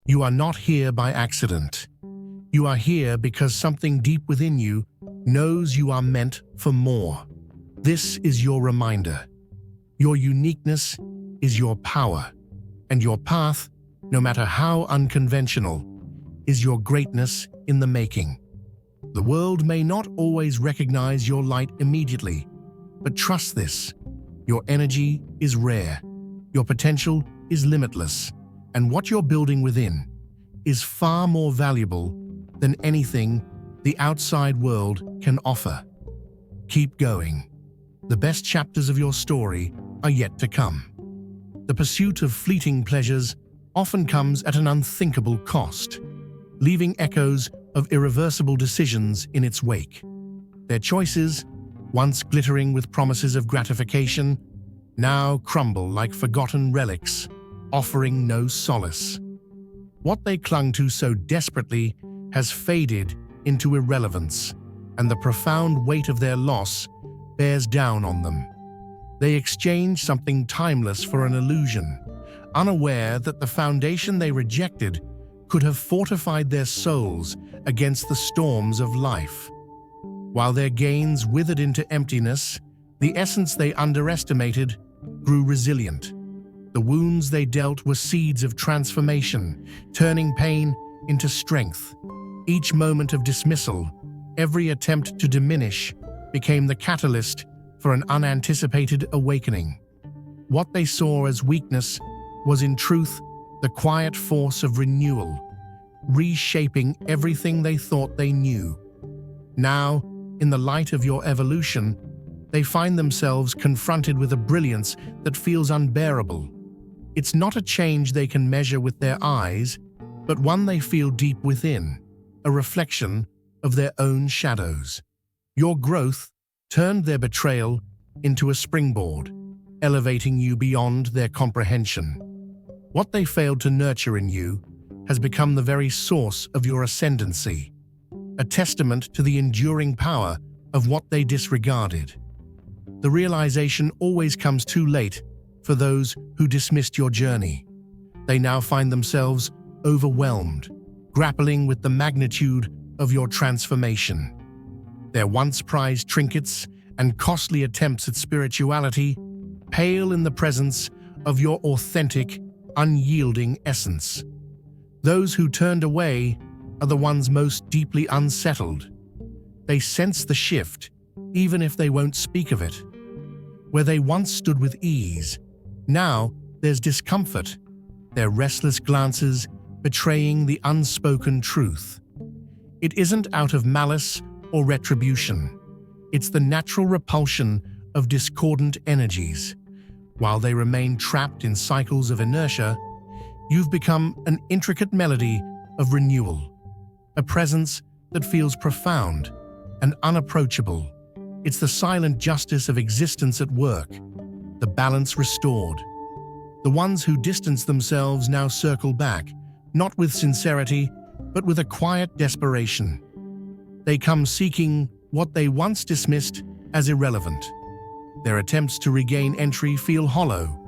You are not here by accident. You are here because something deep within you knows you are meant for more. This is your reminder. Your uniqueness is your power, and your path, no matter how unconventional, is your greatness in the making. The world may not always recognize your light immediately, but trust this: your energy is rare, your potential is limitless, and what you're building within is far more valuable than anything the outside world can offer. Keep going. The best chapters of your story are yet to come. The pursuit of fleeting pleasures often comes at an unthinkable cost, leaving echoes of irreversible decisions in its wake. Their choices, once glittering with promises of gratification, now crumble like forgotten relics, offering no solace. What they clung to so desperately has faded into irrelevance, and the profound weight of their loss bears down on them. They exchange something timeless for an illusion, unaware that the foundation they rejected could have fortified their souls against the storms of life. While their gains withered into emptiness, the essence they underestimated grew resilient. The wounds they dealt were seeds of transformation, turning pain into strength. Each moment of dismissal, every attempt to diminish, became the catalyst for an unanticipated awakening. What they saw as weakness was in truth the quiet force of renewal, reshaping everything they thought they knew. Now, in the light of your evolution, they find themselves confronted with a brilliance that feels unbearable. It's not a change they can measure with their eyes, but one they feel deep within, a reflection of their own shadows. Your growth turned their betrayal into a springboard, elevating you beyond their comprehension. What they failed to nurture in you has become the very source of your ascendancy, a testament to the enduring power of what they disregarded. The realization always comes too late for those who dismissed your journey. They now find themselves overwhelmed, grappling with the magnitude of your transformation. Their once prized trinkets and costly attempts at spirituality pale in the presence of your authentic, unyielding essence. Those who turned away are the ones most deeply unsettled. They sense the shift, even if they won't speak of it. Where they once stood with ease, now there's discomfort, their restless glances betraying the unspoken truth. It isn't out of malice or retribution. It's the natural repulsion of discordant energies. While they remain trapped in cycles of inertia, you've become an intricate melody of renewal, a presence that feels profound and unapproachable. It's the silent justice of existence at work, the balance restored. The ones who distance themselves now circle back, not with sincerity, but with a quiet desperation. They come seeking what they once dismissed as irrelevant. Their attempts to regain entry feel hollow,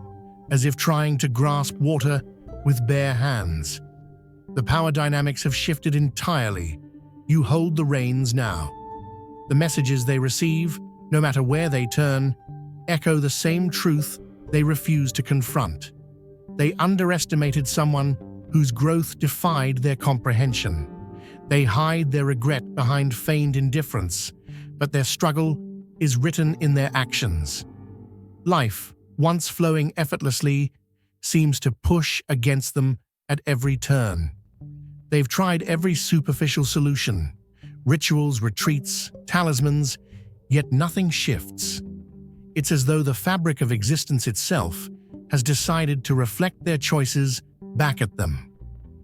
as if trying to grasp water with bare hands. The power dynamics have shifted entirely. You hold the reins now. The messages they receive, no matter where they turn, echo the same truth they refuse to confront. They underestimated someone whose growth defied their comprehension. They hide their regret behind feigned indifference, but their struggle is written in their actions. Life, once flowing effortlessly, seems to push against them at every turn. They've tried every superficial solution, rituals, retreats, talismans, yet nothing shifts. It's as though the fabric of existence itself has decided to reflect their choices back at them.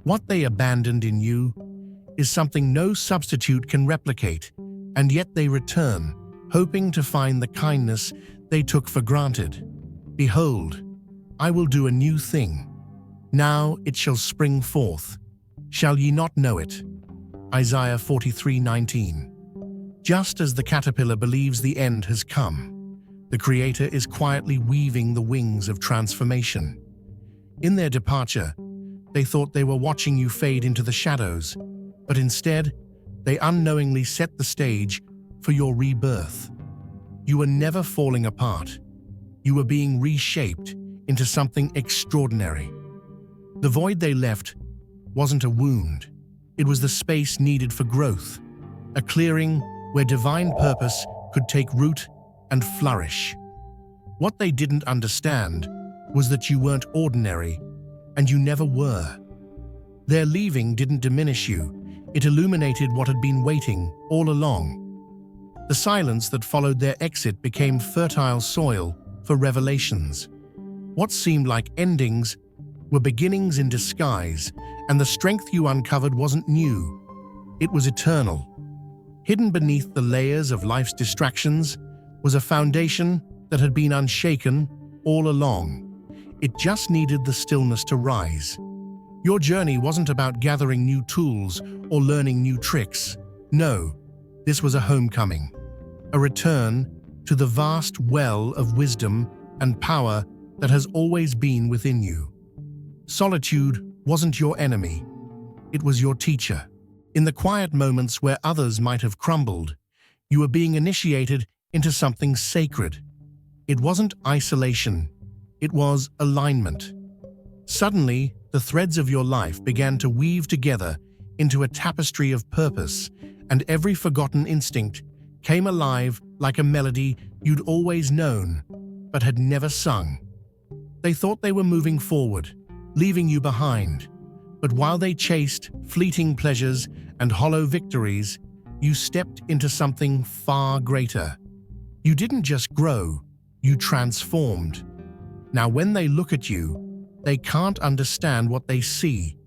What they abandoned in you is something no substitute can replicate, and yet they return, hoping to find the kindness they took for granted. Behold, I will do a new thing. Now it shall spring forth. Shall ye not know it? Isaiah 43:19. Just as the caterpillar believes the end has come, the Creator is quietly weaving the wings of transformation. In their departure, They thought they were watching you fade into the shadows, but instead, they unknowingly set the stage for your rebirth. You were never falling apart. You were being reshaped into something extraordinary. The void they left wasn't a wound. It was the space needed for growth, a clearing where divine purpose could take root and flourish. What they didn't understand was that you weren't ordinary, and you never were. Their leaving didn't diminish you. It illuminated what had been waiting all along. The silence that followed their exit became fertile soil for revelations. What seemed like endings were beginnings in disguise, and the strength you uncovered wasn't new. It was eternal. Hidden beneath the layers of life's distractions was a foundation that had been unshaken all along. It just needed the stillness to rise. Your journey wasn't about gathering new tools or learning new tricks. No, this was a homecoming, a return to the vast well of wisdom and power that has always been within you. Solitude wasn't your enemy. It was your teacher. In the quiet moments where others might have crumbled, you were being initiated into something sacred. It wasn't isolation. It was alignment. Suddenly, the threads of your life began to weave together into a tapestry of purpose, and every forgotten instinct came alive like a melody you'd always known, but had never sung. They thought they were moving forward, leaving you behind. But while they chased fleeting pleasures and hollow victories, you stepped into something far greater. You didn't just grow, you transformed. Now, when they look at you, they can't understand what they see.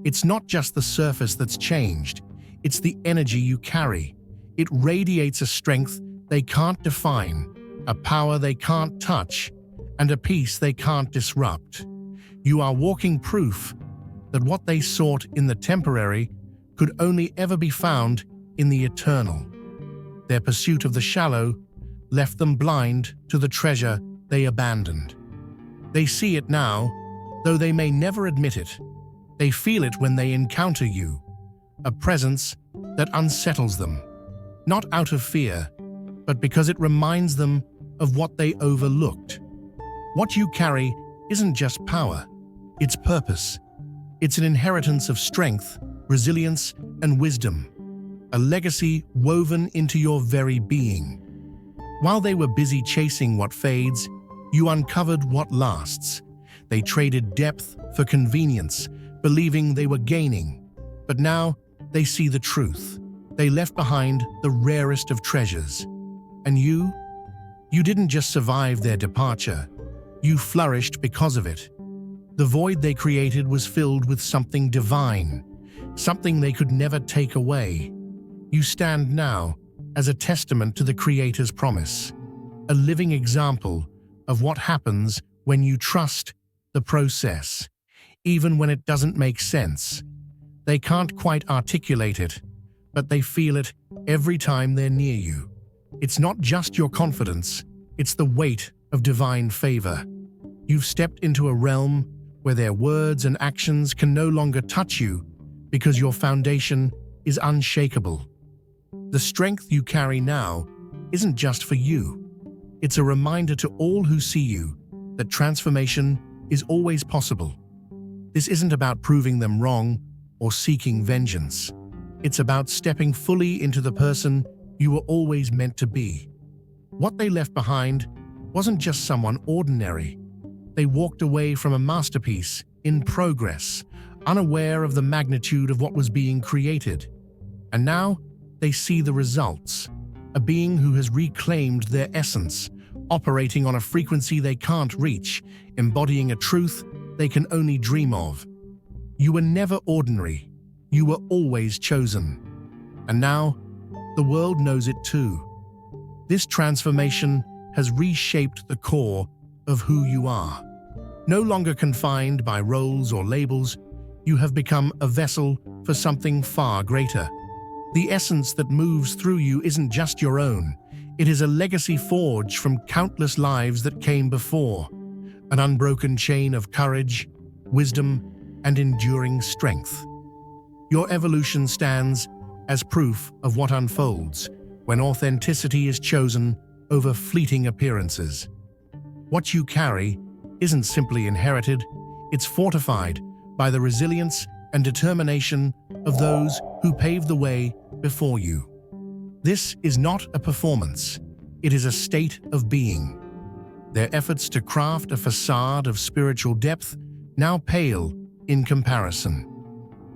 It's not just the surface that's changed, it's the energy you carry. It radiates a strength they can't define, a power they can't touch, and a peace they can't disrupt. You are walking proof that what they sought in the temporary could only ever be found in the eternal. Their pursuit of the shallow left them blind to the treasure they abandoned. They see it now, though they may never admit it. They feel it when they encounter you, a presence that unsettles them, not out of fear, but because it reminds them of what they overlooked. What you carry isn't just power, it's purpose. It's an inheritance of strength, resilience, and wisdom, a legacy woven into your very being. While they were busy chasing what fades, you uncovered what lasts. They traded depth for convenience, believing they were gaining. But now they see the truth. They left behind the rarest of treasures. And you didn't just survive their departure. You flourished because of it. The void they created was filled with something divine, something they could never take away. You stand now as a testament to the Creator's promise, a living example of what happens when you trust the process, even when it doesn't make sense. They can't quite articulate it, but they feel it every time they're near you. It's not just your confidence, it's the weight of divine favor. You've stepped into a realm where their words and actions can no longer touch you because your foundation is unshakable. The strength you carry now isn't just for you. It's a reminder to all who see you that transformation is always possible. This isn't about proving them wrong or seeking vengeance. It's about stepping fully into the person you were always meant to be. What they left behind wasn't just someone ordinary. They walked away from a masterpiece in progress, unaware of the magnitude of what was being created. And now they see the results, a being who has reclaimed their essence, operating on a frequency they can't reach, embodying a truth they can only dream of. You were never ordinary. You were always chosen. And now, the world knows it too. This transformation has reshaped the core of who you are. No longer confined by roles or labels, you have become a vessel for something far greater. The essence that moves through you isn't just your own. It is a legacy forged from countless lives that came before, an unbroken chain of courage, wisdom, and enduring strength. Your evolution stands as proof of what unfolds when authenticity is chosen over fleeting appearances. What you carry isn't simply inherited, it's fortified by the resilience and determination of those who paved the way before you. This is not a performance, it is a state of being. Their efforts to craft a facade of spiritual depth now pale in comparison.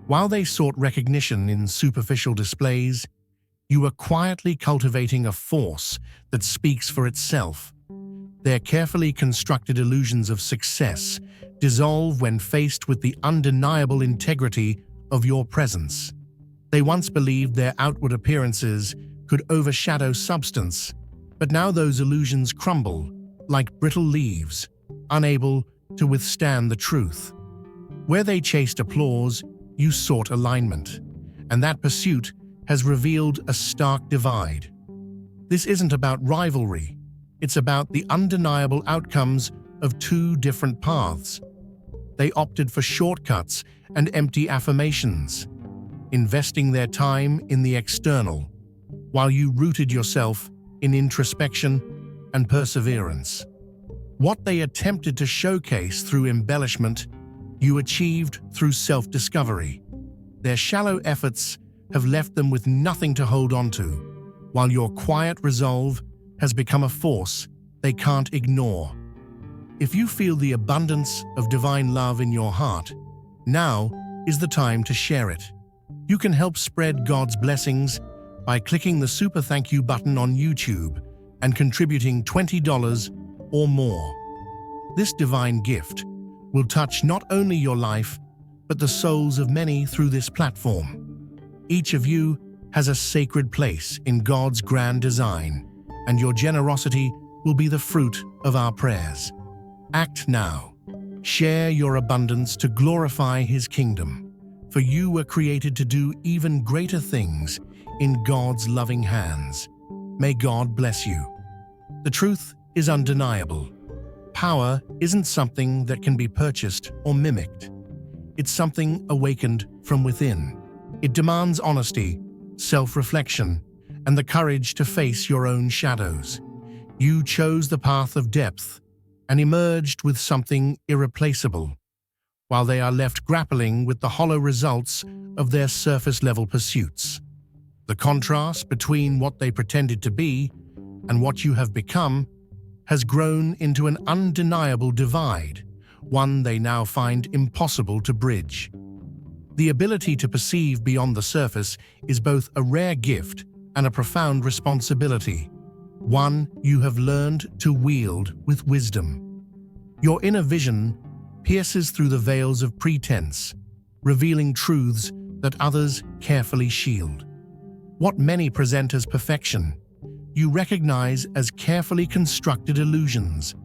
While they sought recognition in superficial displays, you are quietly cultivating a force that speaks for itself. Their carefully constructed illusions of success dissolve when faced with the undeniable integrity of your presence. They once believed their outward appearances could overshadow substance, but now those illusions crumble like brittle leaves, unable to withstand the truth. Where they chased applause, you sought alignment, and that pursuit has revealed a stark divide. This isn't about rivalry, it's about the undeniable outcomes of two different paths. They opted for shortcuts and empty affirmations, investing their time in the external, while you rooted yourself in introspection and perseverance. What they attempted to showcase through embellishment, you achieved through self-discovery. Their shallow efforts have left them with nothing to hold on to, while your quiet resolve has become a force they can't ignore. If you feel the abundance of divine love in your heart, now is the time to share it. You can help spread God's blessings by clicking the Super Thank You button on YouTube and contributing $20 or more. This divine gift will touch not only your life, but the souls of many through this platform. Each of you has a sacred place in God's grand design, and your generosity will be the fruit of our prayers. Act now. Share your abundance to glorify His kingdom, for you were created to do even greater things in God's loving hands. May God bless you. The truth is undeniable. Power isn't something that can be purchased or mimicked. It's something awakened from within. It demands honesty, self-reflection, and the courage to face your own shadows. You chose the path of depth and emerged with something irreplaceable, while they are left grappling with the hollow results of their surface-level pursuits. The contrast between what they pretended to be and what you have become has grown into an undeniable divide, one they now find impossible to bridge. The ability to perceive beyond the surface is both a rare gift and a profound responsibility, one you have learned to wield with wisdom. Your inner vision pierces through the veils of pretense, revealing truths that others carefully shield. What many present as perfection, you recognize as carefully constructed illusions,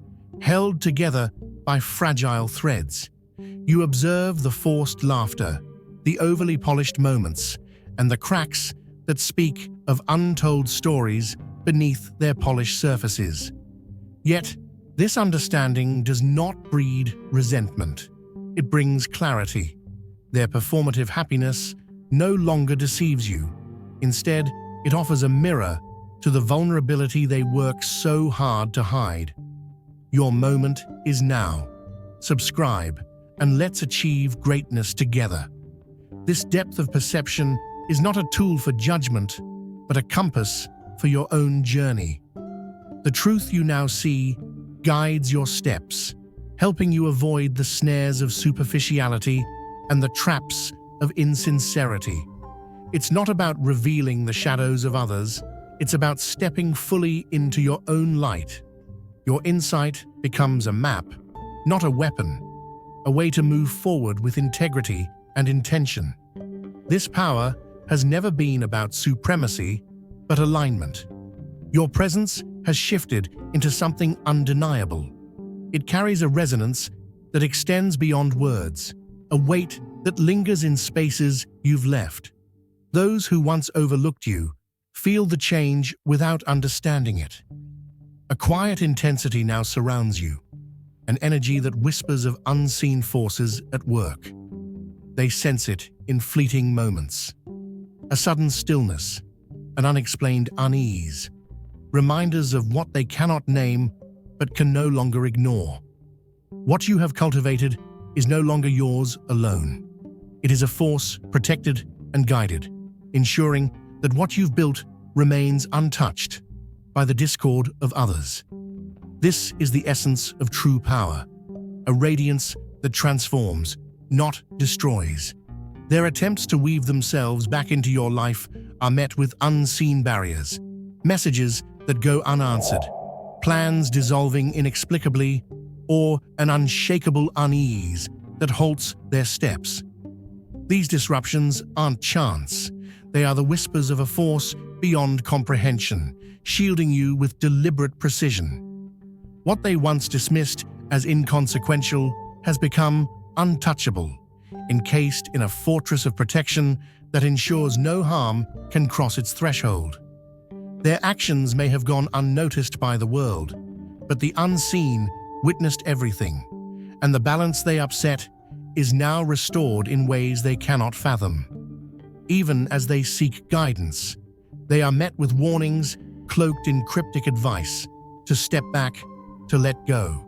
held together by fragile threads. You observe the forced laughter, the overly polished moments, and the cracks that speak of untold stories beneath their polished surfaces. Yet, this understanding does not breed resentment. It brings clarity. Their performative happiness no longer deceives you. Instead, it offers a mirror to the vulnerability they work so hard to hide. Your moment is now. Subscribe, and let's achieve greatness together. This depth of perception is not a tool for judgment, but a compass for your own journey. The truth you now see guides your steps, helping you avoid the snares of superficiality and the traps of insincerity. It's not about revealing the shadows of others, it's about stepping fully into your own light. Your insight becomes a map, not a weapon, a way to move forward with integrity and intention. This power has never been about supremacy, but alignment. Your presence has shifted into something undeniable. It carries a resonance that extends beyond words, a weight that lingers in spaces you've left. Those who once overlooked you feel the change without understanding it. A quiet intensity now surrounds you, an energy that whispers of unseen forces at work. They sense it in fleeting moments. A sudden stillness, an unexplained unease, reminders of what they cannot name but can no longer ignore. What you have cultivated is no longer yours alone. It is a force protected and guided, ensuring that what you've built remains untouched by the discord of others. This is the essence of true power, a radiance that transforms, not destroys. Their attempts to weave themselves back into your life are met with unseen barriers, messages that go unanswered, plans dissolving inexplicably, or an unshakable unease that halts their steps. These disruptions aren't chance. They are the whispers of a force beyond comprehension, shielding you with deliberate precision. What they once dismissed as inconsequential has become untouchable, encased in a fortress of protection that ensures no harm can cross its threshold. Their actions may have gone unnoticed by the world, but the unseen witnessed everything, and the balance they upset is now restored in ways they cannot fathom. Even as they seek guidance, they are met with warnings cloaked in cryptic advice to step back, to let go.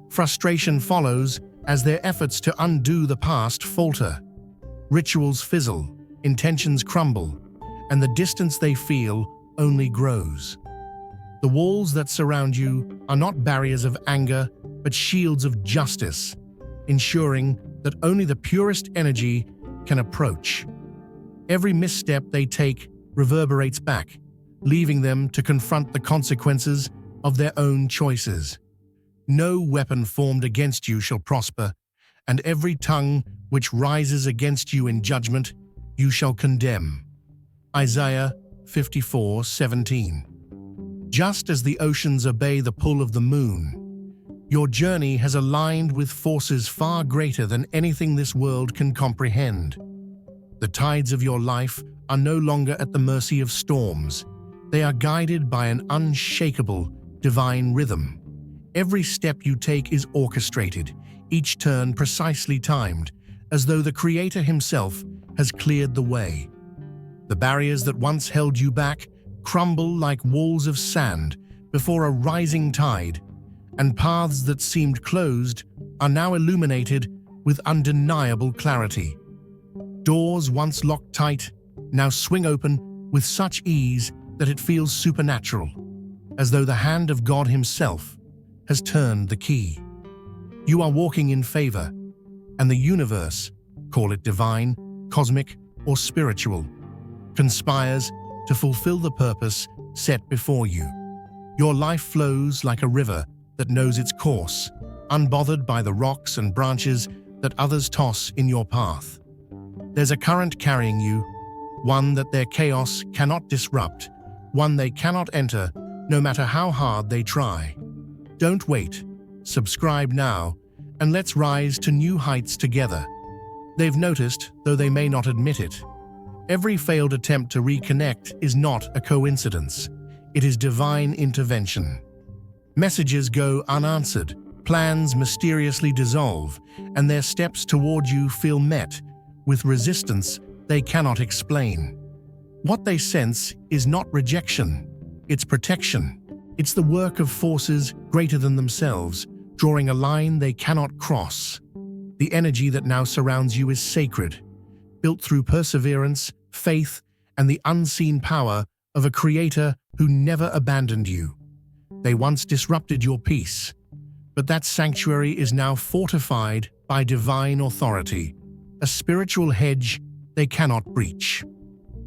Frustration follows as their efforts to undo the past falter. Rituals fizzle, intentions crumble, and the distance they feel only grows. The walls that surround you are not barriers of anger, but shields of justice, ensuring that only the purest energy can approach. Every misstep they take reverberates back, leaving them to confront the consequences of their own choices. No weapon formed against you shall prosper, and every tongue which rises against you in judgment you shall condemn. Isaiah 54:17. Just as the oceans obey the pull of the moon, your journey has aligned with forces far greater than anything this world can comprehend. The tides of your life are no longer at the mercy of storms. They are guided by an unshakable, divine rhythm. Every step you take is orchestrated, each turn precisely timed, as though the Creator himself has cleared the way. The barriers that once held you back crumble like walls of sand before a rising tide, and paths that seemed closed are now illuminated with undeniable clarity. Doors once locked tight now swing open with such ease that it feels supernatural, as though the hand of God himself has turned the key. You are walking in favor, and the universe, call it divine, cosmic, or spiritual, conspires to fulfill the purpose set before you. Your life flows like a river that knows its course, unbothered by the rocks and branches that others toss in your path. There's a current carrying you, one that their chaos cannot disrupt, one they cannot enter, no matter how hard they try. Don't wait. Subscribe now, and let's rise to new heights together. They've noticed, though they may not admit it. Every failed attempt to reconnect is not a coincidence. It is divine intervention. Messages go unanswered, plans mysteriously dissolve, and their steps toward you feel met with resistance they cannot explain. What they sense is not rejection, it's protection. It's the work of forces greater than themselves, drawing a line they cannot cross. The energy that now surrounds you is sacred, built through perseverance, faith, and the unseen power of a creator who never abandoned you. They once disrupted your peace, but that sanctuary is now fortified by divine authority, a spiritual hedge they cannot breach.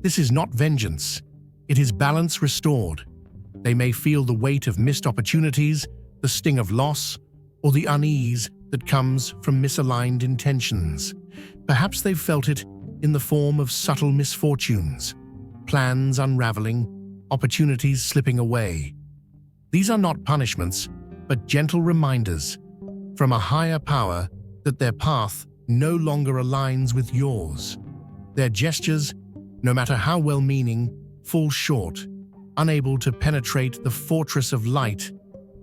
This is not vengeance, it is balance restored. They may feel the weight of missed opportunities, the sting of loss, or the unease that comes from misaligned intentions. Perhaps they've felt it in the form of subtle misfortunes, plans unraveling, opportunities slipping away. These are not punishments, but gentle reminders from a higher power that their path no longer aligns with yours. Their gestures, no matter how well-meaning, fall short, unable to penetrate the fortress of light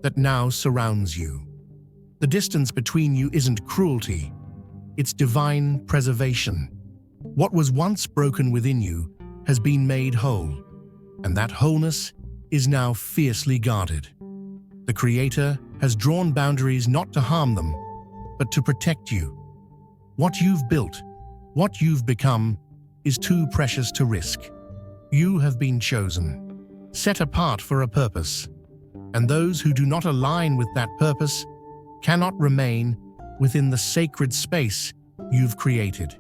that now surrounds you. The distance between you isn't cruelty, It's divine preservation. What was once broken within you has been made whole, and that wholeness is now fiercely guarded. The Creator has drawn boundaries not to harm them, but to protect you. What you've built, what you've become, is too precious to risk. You have been chosen, set apart for a purpose, and those who do not align with that purpose cannot remain within the sacred space you've created.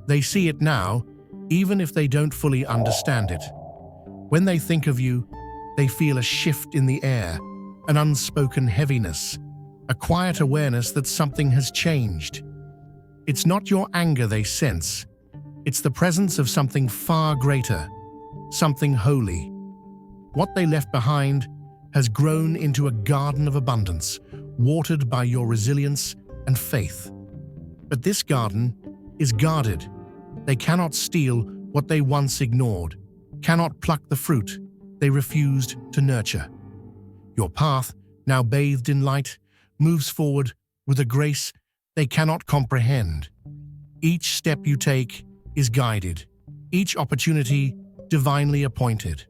They see it now, even if they don't fully understand it. When they think of you, they feel a shift in the air, an unspoken heaviness, a quiet awareness that something has changed. It's not your anger they sense, it's the presence of something far greater, something holy. What they left behind has grown into a garden of abundance, watered by your resilience and faith. But this garden is guarded. They cannot steal what they once ignored, cannot pluck the fruit they refused to nurture. Your path, now bathed in light, moves forward with a grace they cannot comprehend. Each step you take is guided, each opportunity divinely appointed.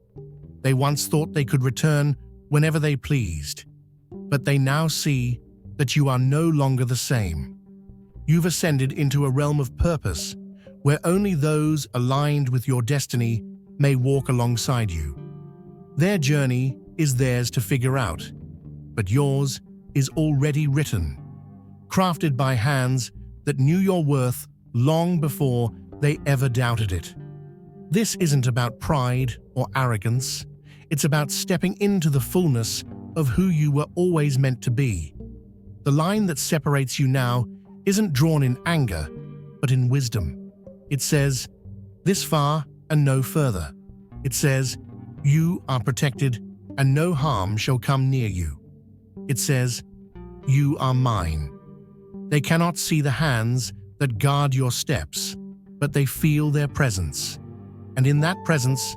They once thought they could return whenever they pleased, but they now see that you are no longer the same. You've ascended into a realm of purpose where only those aligned with your destiny may walk alongside you. Their journey is theirs to figure out, but yours is already written, crafted by hands that knew your worth long before they ever doubted it. This isn't about pride or arrogance. It's about stepping into the fullness of who you were always meant to be. The line that separates you now isn't drawn in anger, but in wisdom. It says, "This far and no further." It says, "You are protected and no harm shall come near you." It says, "You are mine." They cannot see the hands that guard your steps, but they feel their presence. And in that presence,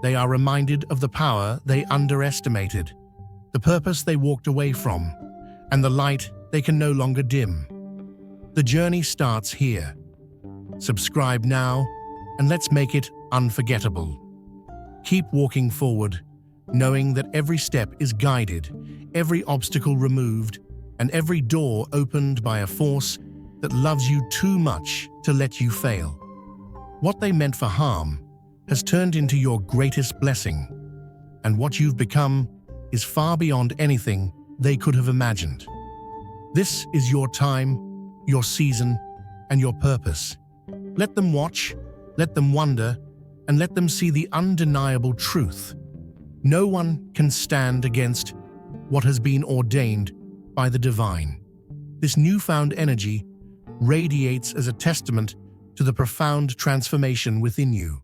they are reminded of the power they underestimated, the purpose they walked away from, and the light they can no longer dim. The journey starts here. Subscribe now, and let's make it unforgettable. Keep walking forward, knowing that every step is guided, every obstacle removed, and every door opened by a force that loves you too much to let you fail. What they meant for harm has turned into your greatest blessing, and what you've become is far beyond anything they could have imagined. This is your time, your season, and your purpose. Let them watch, let them wonder, and let them see the undeniable truth. No one can stand against what has been ordained by the divine. This newfound energy radiates as a testament to the profound transformation within you.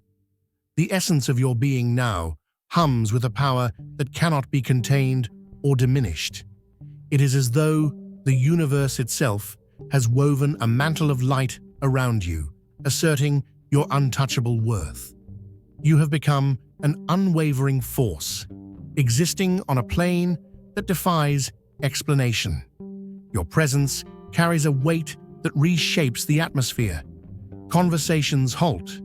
The essence of your being now hums with a power that cannot be contained or diminished. It is as though the universe itself has woven a mantle of light around you, asserting your untouchable worth. You have become an unwavering force, existing on a plane that defies explanation. Your presence carries a weight that reshapes the atmosphere. Conversations halt,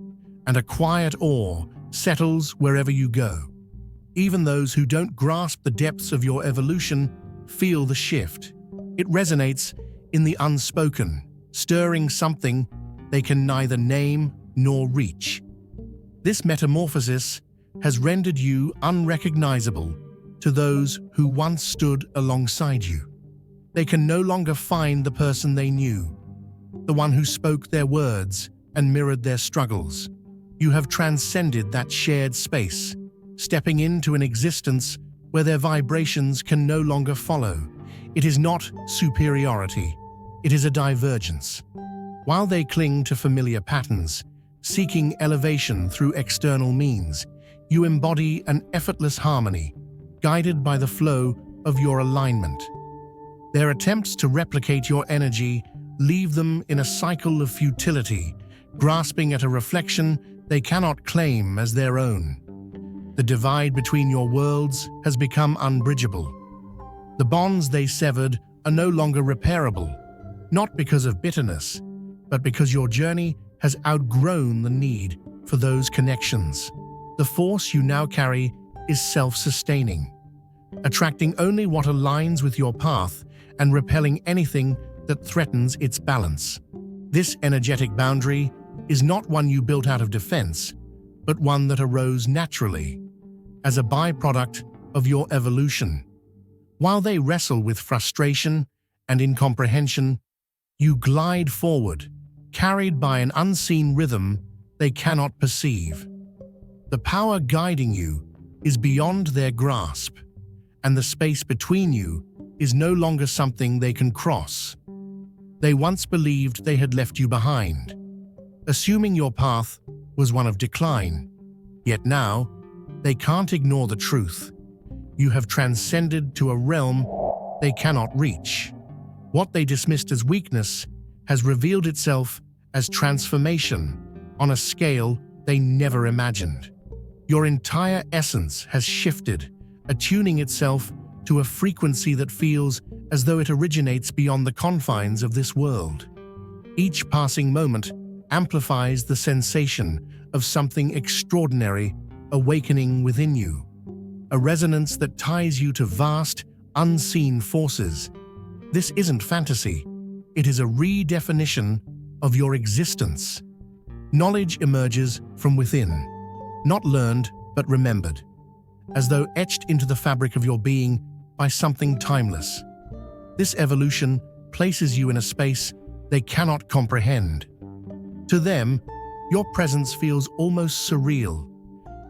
and a quiet awe settles wherever you go. Even those who don't grasp the depths of your evolution feel the shift. It resonates in the unspoken, stirring something they can neither name nor reach. This metamorphosis has rendered you unrecognizable to those who once stood alongside you. They can no longer find the person they knew, the one who spoke their words and mirrored their struggles. You have transcended that shared space, stepping into an existence where their vibrations can no longer follow. It is not superiority, it is a divergence. While they cling to familiar patterns, seeking elevation through external means, you embody an effortless harmony, guided by the flow of your alignment. Their attempts to replicate your energy leave them in a cycle of futility, grasping at a reflection they cannot claim as their own. The divide between your worlds has become unbridgeable. The bonds they severed are no longer repairable, not because of bitterness, but because your journey has outgrown the need for those connections. The force you now carry is self-sustaining, attracting only what aligns with your path and repelling anything that threatens its balance. This energetic boundary is not one you built out of defense, but one that arose naturally, as a byproduct of your evolution. While they wrestle with frustration and incomprehension, you glide forward, carried by an unseen rhythm they cannot perceive. The power guiding you is beyond their grasp, and the space between you is no longer something they can cross. They once believed they had left you behind, assuming your path was one of decline. Yet now, they can't ignore the truth. You have transcended to a realm they cannot reach. What they dismissed as weakness has revealed itself as transformation on a scale they never imagined. Your entire essence has shifted, attuning itself to a frequency that feels as though it originates beyond the confines of this world. Each passing moment amplifies the sensation of something extraordinary awakening within you, a resonance that ties you to vast, unseen forces. This isn't fantasy, it is a redefinition of your existence. Knowledge emerges from within, not learned but remembered, as though etched into the fabric of your being by something timeless. This evolution places you in a space they cannot comprehend. To them, your presence feels almost surreal,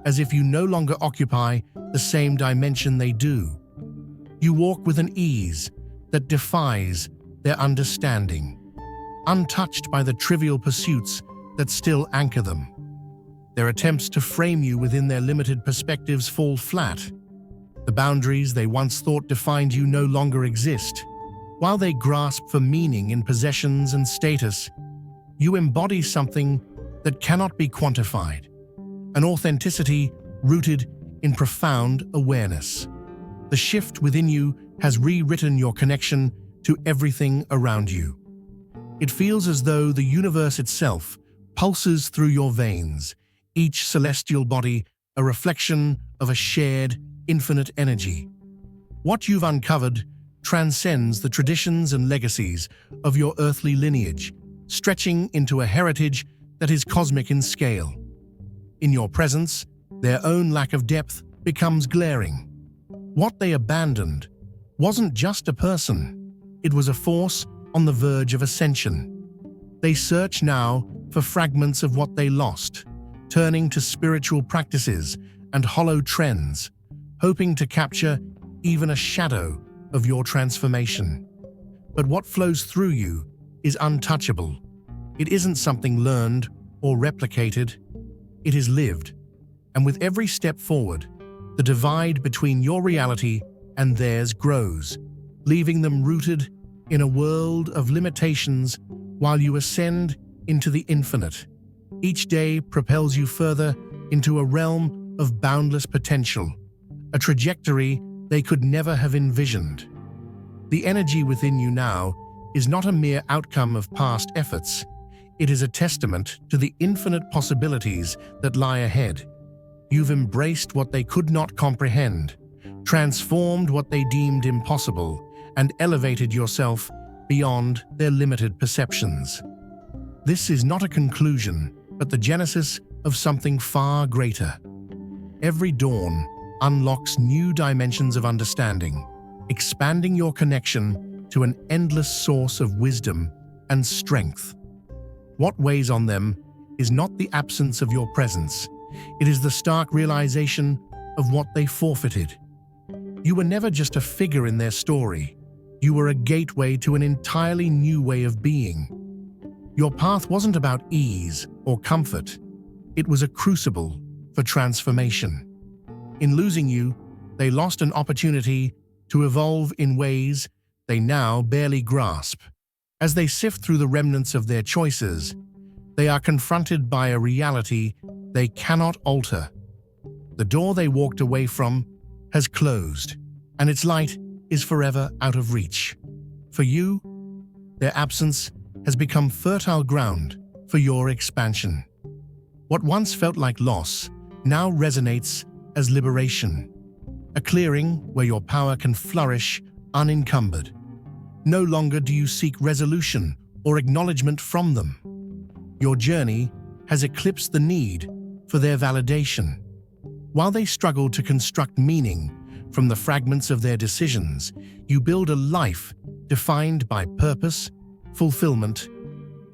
as if you no longer occupy the same dimension they do. You walk with an ease that defies their understanding, untouched by the trivial pursuits that still anchor them. Their attempts to frame you within their limited perspectives fall flat. The boundaries they once thought defined you no longer exist. While they grasp for meaning in possessions and status, you embody something that cannot be quantified, an authenticity rooted in profound awareness. The shift within you has rewritten your connection to everything around you. It feels as though the universe itself pulses through your veins, each celestial body a reflection of a shared, infinite energy. What you've uncovered transcends the traditions and legacies of your earthly lineage, stretching into a heritage that is cosmic in scale. In your presence, their own lack of depth becomes glaring. What they abandoned wasn't just a person, it was a force on the verge of ascension. They search now for fragments of what they lost, turning to spiritual practices and hollow trends, hoping to capture even a shadow of your transformation. But what flows through you is untouchable. It isn't something learned or replicated, it is lived. And with every step forward, the divide between your reality and theirs grows, leaving them rooted in a world of limitations while you ascend into the infinite. Each day propels you further into a realm of boundless potential, a trajectory they could never have envisioned. The energy within you now is not a mere outcome of past efforts. It is a testament to the infinite possibilities that lie ahead. You've embraced what they could not comprehend, transformed what they deemed impossible, and elevated yourself beyond their limited perceptions. This is not a conclusion, but the genesis of something far greater. Every dawn unlocks new dimensions of understanding, expanding your connection to an endless source of wisdom and strength. What weighs on them is not the absence of your presence, it is the stark realization of what they forfeited. You were never just a figure in their story, you were a gateway to an entirely new way of being. Your path wasn't about ease or comfort, it was a crucible for transformation. In losing you, they lost an opportunity to evolve in ways they now barely grasp. As they sift through the remnants of their choices, they are confronted by a reality they cannot alter. The door they walked away from has closed, and its light is forever out of reach. For you, their absence has become fertile ground for your expansion. What once felt like loss now resonates as liberation, a clearing where your power can flourish unencumbered. No longer do you seek resolution or acknowledgement from them. Your journey has eclipsed the need for their validation. While they struggle to construct meaning from the fragments of their decisions, you build a life defined by purpose, fulfillment,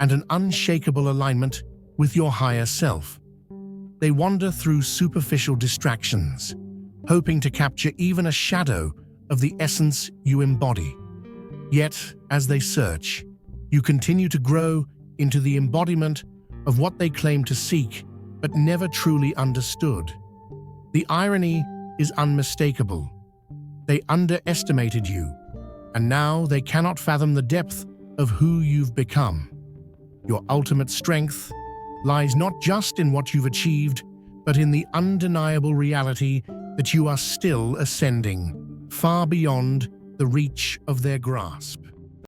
and an unshakable alignment with your higher self. They wander through superficial distractions, hoping to capture even a shadow of the essence you embody. Yet, as they search, you continue to grow into the embodiment of what they claim to seek but never truly understood. The irony is unmistakable. They underestimated you, and now they cannot fathom the depth of who you've become. Your ultimate strength lies not just in what you've achieved, but in the undeniable reality that you are still ascending, far beyond the reach of their grasp.